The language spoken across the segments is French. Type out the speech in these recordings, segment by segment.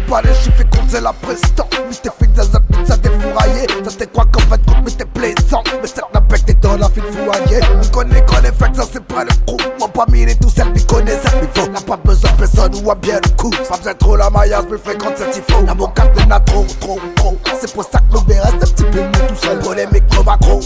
C'est pas les chiffres et compte, c'est la prestance. Mais t'es fait dans un pizza défouraillé. Ça t'es quoi qu'en fait compte, mais t'es plaisant. Mais cette nappe t'es dans la file fouaillée. On connaît fait que ça c'est pas le coup. Moi pas mille tout seul, mais connaît ça, il faut. N'a pas besoin de personne ou à bien le coup. Pas besoin trop la maillage, mais fréquente c'est il faut. La mocap de a trop. C'est pour ça que le B reste un petit peu mou tout seul. Pour les micros va gros.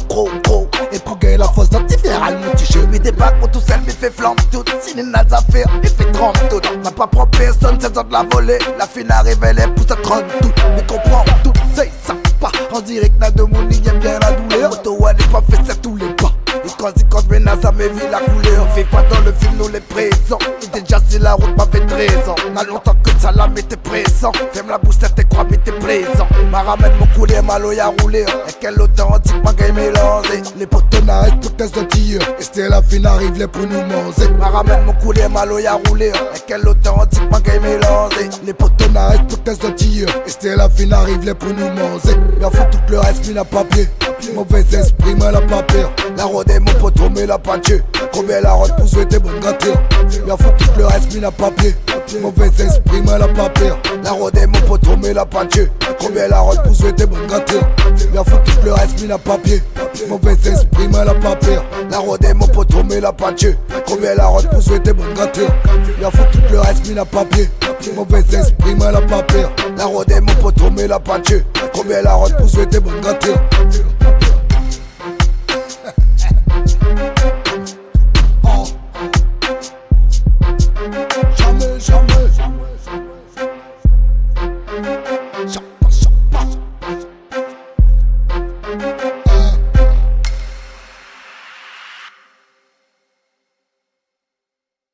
Et pour gagner la fausse antivérale, mon t-shirt. Mais des bacs pour tout seul, mais fait flambe tout. Si les nazes à faire, il fait trempe tout. N'a pas propre personne, c'est de la voler. La fille arrive, elle est pousse à 30 tout. Mais comprends tout, c'est ça pas. On dirait que n'a de mon ligne aime bien la douleur. Auto, elle est pas fait, c'est tous les pas. Et quand je menace à mes vies la couleur. Fais pas dans le film, nous les présents. Et déjà si la route m'a fait 13 ans. On a longtemps que ça la m'était pressant. Ferme la bouche, t'es croix, mais t'es présent. M'a ramène mon coulier, malo y a roulé. Et quel authentique, ma game mélangé. Les potes n'arrêtent pour tes tir. Et c'était la fin arrive les pour nous manger. M'a ramène mon coulier, malo y a roulé. Et quel authentique, ma game mélangé. Les potes n'arrêtent pour tes tir. Et c'était la fin arrive les pour nous manger. Mais en fait tout le reste, mis n'a pas pied. Mauvais esprit, mais la pas peur. La rôde est mon poteau, mais la pas Dieu. Combien la rôde pour souhaiter bonne gâteau. Mais en fait tout le reste, mis n'a pas pied. Mauvais esprit, mais la pas peur. La rôde est mon poteau, mais la pas Dieu. Combien la rôde pour souhaiter bonne gâteau. Mais en fait tout le reste, mis n'a pas pied. Mauvais esprit, mais la pas peur. La rôde est mon poteau, mais la pas Dieu. Combien la rôde pour souhaiter bonne gâteau. Mais en fait tout le reste, mis n'a pas pied. Mauvais esprit, mais la pas peur. La rôde est mon poteau, mais la pas Dieu. Combien la rôde pour souhaiter bonne gâteau. Jamais.